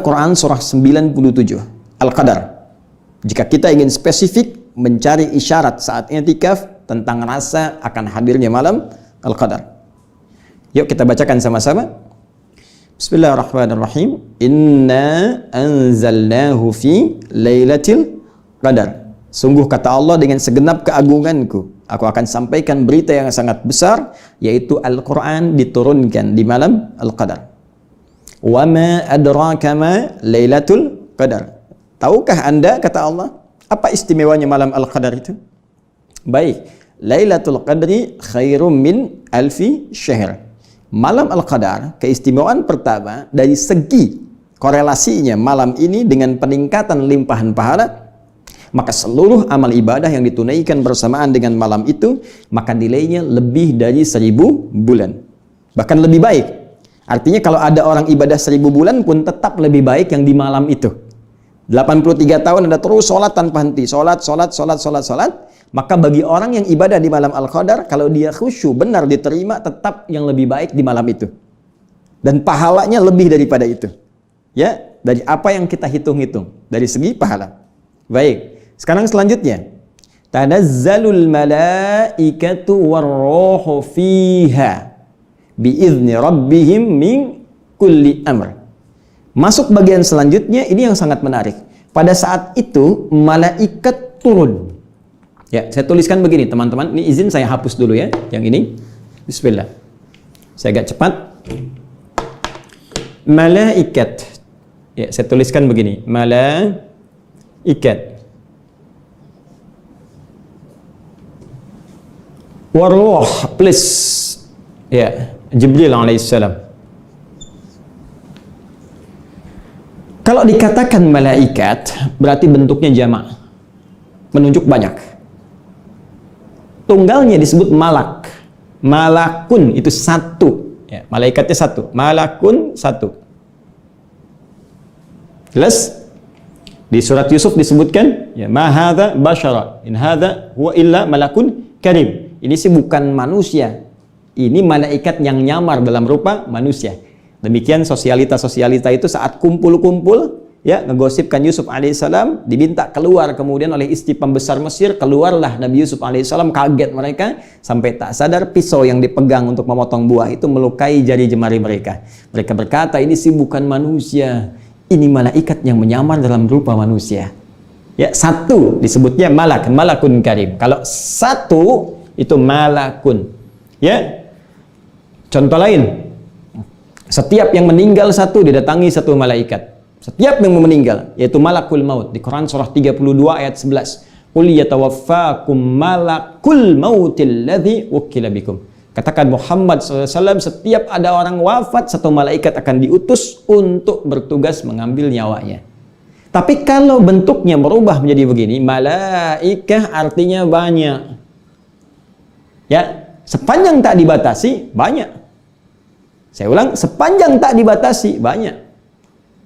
Quran surah 97 Al-Qadar. Jika kita ingin spesifik mencari isyarat saat i'tikaf tentang rasa akan hadirnya malam Al-Qadar. Yuk kita bacakan sama-sama. Bismillahirrahmanirrahim. Inna anzalnahu fi lailatul qadar. Sungguh kata Allah, dengan segenap keagunganku aku akan sampaikan berita yang sangat besar, yaitu Al-Quran diturunkan di malam Al-Qadar. Wa ma adraka ma lailatul qadar. Tahukah anda, kata Allah, apa istimewanya malam Al-Qadar itu? Baik, Lailatul Qadri khairum min alfi syahr. Malam Al-Qadar, keistimewaan pertama dari segi korelasinya malam ini dengan peningkatan limpahan pahala, maka seluruh amal ibadah yang ditunaikan bersamaan dengan malam itu, maka nilainya lebih dari 1000 bulan. Bahkan lebih baik. Artinya kalau ada orang ibadah 1000 bulan pun tetap lebih baik yang di malam itu. 83 tahun Anda terus sholat tanpa henti, sholat, maka bagi orang yang ibadah di malam Al-Qadar, kalau dia khusyuk benar diterima, tetap yang lebih baik di malam itu. Dan pahalanya lebih daripada itu. Ya, dari apa yang kita hitung-hitung dari segi pahala. Baik, sekarang selanjutnya. Tanazzalul malaikatu warruhu fiha biizni rabbihim min kulli amr. Masuk bagian selanjutnya, ini yang sangat menarik. Pada saat itu malaikat turun. Ya, saya tuliskan begini teman-teman. Ini izin saya hapus dulu ya, yang ini. Bismillah. Saya agak cepat. Malaikat. Ya, saya tuliskan begini. Malaikat. Waruh, please. Ya, Jibril alaihissalam. Kalau dikatakan malaikat, berarti bentuknya jamak. Menunjuk banyak. Tunggalnya disebut malak. Malakun itu satu. Ya, malaikatnya satu. Malakun satu. Jelas? Di surat Yusuf disebutkan, ya, ma hadza basyara, in hadza huwa illa malakun karim. Ini sih bukan manusia. Ini malaikat yang nyamar dalam rupa manusia. Demikian sosialita-sosialita itu saat kumpul-kumpul, ya, ngegosipkan Yusuf alaihissalam, diminta keluar kemudian oleh istri pembesar Mesir. Keluarlah Nabi Yusuf alaihissalam, kaget mereka sampai tak sadar pisau yang dipegang untuk memotong buah itu melukai jari jemari mereka. Mereka berkata, ini sih bukan manusia, ini malaikat yang menyamar dalam rupa manusia. Ya, satu disebutnya malak, malakun karim. Kalau satu itu malakun. Ya, contoh lain, setiap yang meninggal satu didatangi satu malaikat. Setiap yang meninggal, yaitu malakul maut. Di Quran surah 32 ayat 11. Qul yatawaffakum malakul mautil ladzi wukila bikum. Katakan Muhammad SAW, setiap ada orang wafat, satu malaikat akan diutus untuk bertugas mengambil nyawanya. Tapi kalau bentuknya berubah menjadi begini, malaikah artinya banyak. Ya, sepanjang tak dibatasi, banyak. Saya ulang, sepanjang tak dibatasi, banyak.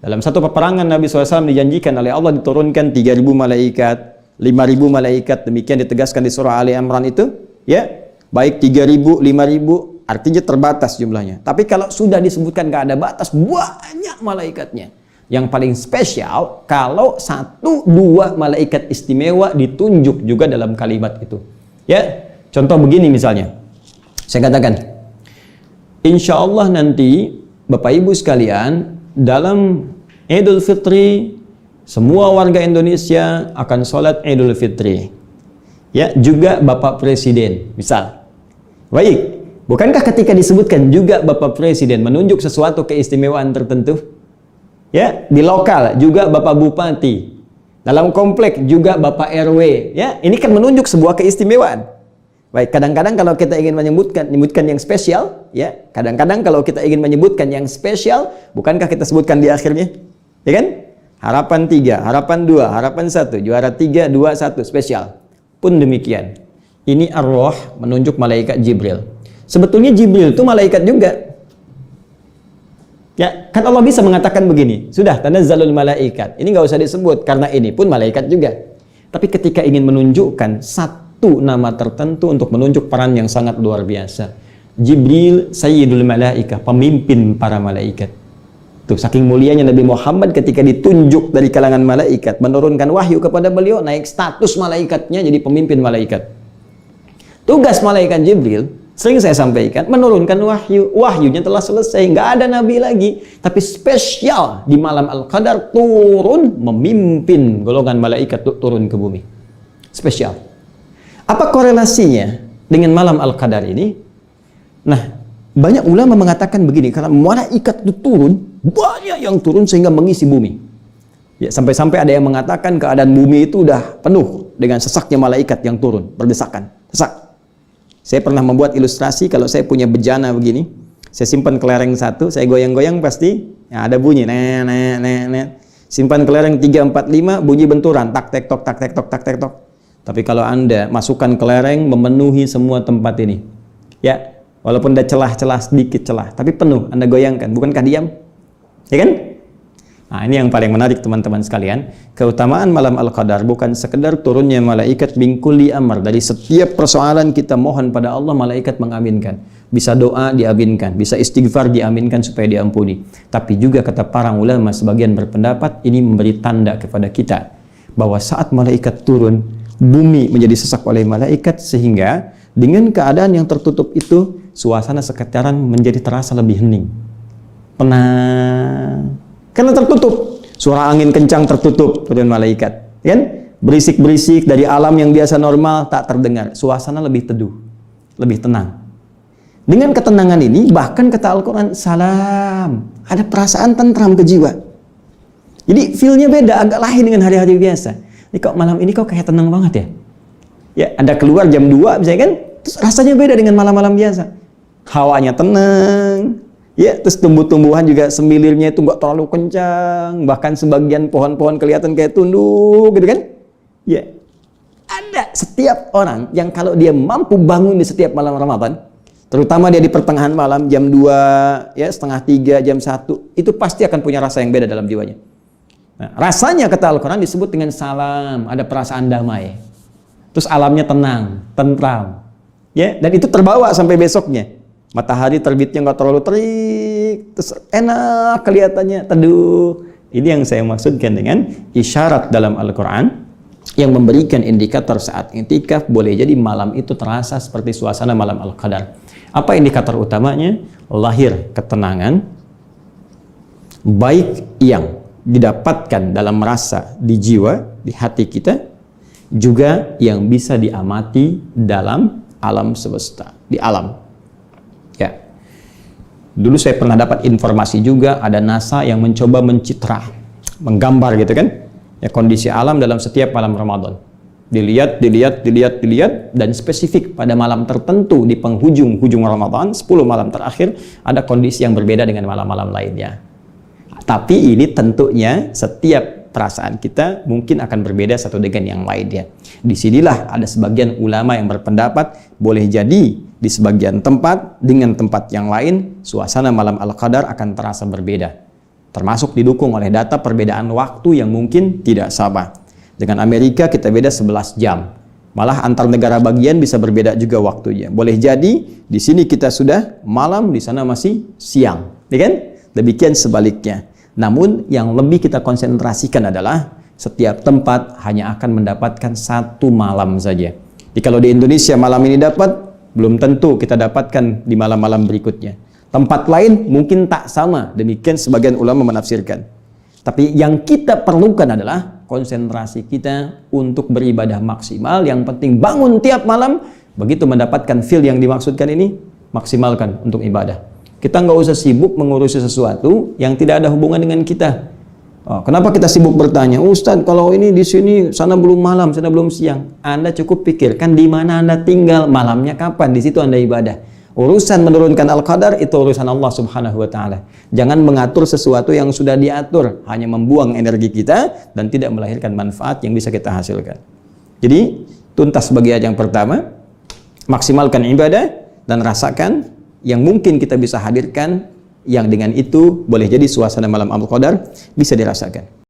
Dalam satu peperangan Nabi SAW dijanjikan oleh Allah diturunkan 3.000 malaikat, 5.000 malaikat, demikian ditegaskan di surah Ali Imran itu, ya, baik 3.000, 5.000, artinya terbatas jumlahnya. Tapi kalau sudah disebutkan gak ada batas, banyak malaikatnya. Yang paling spesial, kalau 1-2 malaikat istimewa ditunjuk juga dalam kalimat itu. Ya, contoh begini misalnya, saya katakan, insya Allah nanti Bapak Ibu sekalian, dalam Idul Fitri semua warga Indonesia akan sholat Idul Fitri. Ya, juga Bapak Presiden, misal. Baik, bukankah ketika disebutkan juga Bapak Presiden menunjuk sesuatu keistimewaan tertentu? Ya, di lokal juga Bapak Bupati, dalam komplek juga Bapak RW. Ya, ini kan menunjuk sebuah keistimewaan. Baik, kadang-kadang kalau kita ingin menyebutkan yang spesial, ya, kadang-kadang kalau kita ingin menyebutkan yang spesial, bukankah kita sebutkan di akhirnya? Ya kan? Harapan 3, harapan 2, harapan 1, juara 3, 2, 1, spesial. Pun demikian. Ini ar-Ruh menunjuk malaikat Jibril. Sebetulnya Jibril itu malaikat juga. Ya, kan Allah bisa mengatakan begini, sudah tanazzalul malaikat. Ini nggak usah disebut karena ini pun malaikat juga. Tapi ketika ingin menunjukkan satu nama tertentu untuk menunjuk peran yang sangat luar biasa. Jibril Sayyidul Malaikah, pemimpin para malaikat. Tuh, saking mulianya Nabi Muhammad ketika ditunjuk dari kalangan malaikat, menurunkan wahyu kepada beliau, naik status malaikatnya jadi pemimpin malaikat. Tugas malaikat Jibril, sering saya sampaikan, menurunkan wahyu. Wahyunya telah selesai, nggak ada nabi lagi. Tapi spesial di malam Al-Qadar turun memimpin golongan malaikat turun ke bumi. Spesial. Apa korelasinya dengan malam Al-Qadar ini? Nah, banyak ulama mengatakan begini, karena malaikat itu turun, banyak yang turun sehingga mengisi bumi. Ya, sampai-sampai ada yang mengatakan keadaan bumi itu udah penuh dengan sesaknya malaikat yang turun, berdesakan, sesak. Saya pernah membuat ilustrasi, kalau saya punya bejana begini, saya simpan kelereng satu, saya goyang-goyang pasti ya, ada bunyi, simpan kelereng 3, 4, 5, bunyi benturan, tak tek tok, tak tek tok, tak tek tok. Tapi kalau Anda masukkan kelereng memenuhi semua tempat ini, ya, walaupun ada celah-celah sedikit celah, tapi penuh, Anda goyangkan, bukankah diam? Ya kan? Nah, ini yang paling menarik teman-teman sekalian. Keutamaan malam Al-Qadar bukan sekedar turunnya malaikat min kulli amr. Dari setiap persoalan kita mohon pada Allah, malaikat mengaminkan. Bisa doa diaminkan, bisa istighfar diaminkan supaya diampuni. Tapi juga kata para ulama sebagian berpendapat ini memberi tanda kepada kita bahwa saat malaikat turun, bumi menjadi sesak oleh malaikat, sehingga dengan keadaan yang tertutup itu, suasana sekitaran menjadi terasa lebih hening, tenang, karena tertutup. Suara angin kencang tertutup turun malaikat, kan? Berisik-berisik dari alam yang biasa normal tak terdengar. Suasana lebih teduh, lebih tenang. Dengan ketenangan ini, bahkan kata Al-Quran, salam, ada perasaan tentram ke jiwa. Jadi feel-nya beda, agak lain dengan hari-hari biasa. Ini kok malam ini kok kayak tenang banget ya? Ya, Anda keluar jam 2 misalnya kan, terus rasanya beda dengan malam-malam biasa. Hawanya tenang, ya, terus tumbuh-tumbuhan juga semilirnya itu nggak terlalu kencang, bahkan sebagian pohon-pohon kelihatan kayak tunduk, gitu kan? Ya, ada setiap orang yang kalau dia mampu bangun di setiap malam Ramadan, terutama dia di pertengahan malam, jam 2, ya, setengah 3, jam 1, itu pasti akan punya rasa yang beda dalam jiwanya. Nah, rasanya kata Al-Quran disebut dengan salam, ada perasaan damai. Terus alamnya tenang, tentram. Ya, dan itu terbawa sampai besoknya. Matahari terbitnya nggak terlalu terik, terus enak kelihatannya, teduh. Ini yang saya maksudkan dengan isyarat dalam Al-Quran yang memberikan indikator saat i'tikaf boleh jadi malam itu terasa seperti suasana malam Al-Qadar. Apa indikator utamanya? Lahir ketenangan, baik yang didapatkan dalam rasa di jiwa, di hati kita, juga yang bisa diamati dalam alam semesta, di alam. Ya, dulu saya pernah dapat informasi juga ada NASA yang mencoba mencitra, menggambar gitu kan, ya, kondisi alam dalam setiap malam Ramadan. Dilihat, dan spesifik pada malam tertentu di penghujung Ramadan, 10 malam terakhir, ada kondisi yang berbeda dengan malam-malam lainnya. Tapi ini tentunya setiap perasaan kita mungkin akan berbeda satu dengan yang lainnya. Disinilah ada sebagian ulama yang berpendapat boleh jadi di sebagian tempat dengan tempat yang lain suasana malam Al-Qadar akan terasa berbeda. Termasuk didukung oleh data perbedaan waktu yang mungkin tidak sama. Dengan Amerika kita beda 11 jam. Malah antar negara bagian bisa berbeda juga waktunya. Boleh jadi di sini kita sudah malam, di sana masih siang, ya kan? Demikian sebaliknya. Namun yang lebih kita konsentrasikan adalah setiap tempat hanya akan mendapatkan satu malam saja. Jadi kalau di Indonesia malam ini dapat, belum tentu kita dapatkan di malam-malam berikutnya. Tempat lain mungkin tak sama, demikian sebagian ulama menafsirkan. Tapi yang kita perlukan adalah konsentrasi kita untuk beribadah maksimal. Yang penting bangun tiap malam, begitu mendapatkan feel yang dimaksudkan ini, maksimalkan untuk ibadah. Kita nggak usah sibuk mengurusi sesuatu yang tidak ada hubungan dengan kita. Oh, kenapa kita sibuk bertanya, Ustadz, kalau ini di sini, sana belum malam, sana belum siang. Anda cukup pikirkan di mana Anda tinggal, malamnya kapan, di situ Anda ibadah. Urusan menurunkan Al-Qadar itu urusan Allah Subhanahu wa Ta'ala. Jangan mengatur sesuatu yang sudah diatur, hanya membuang energi kita dan tidak melahirkan manfaat yang bisa kita hasilkan. Jadi, tuntas bagian yang pertama, maksimalkan ibadah dan rasakan yang mungkin kita bisa hadirkan, yang dengan itu boleh jadi suasana malam Al-Qadar bisa dirasakan.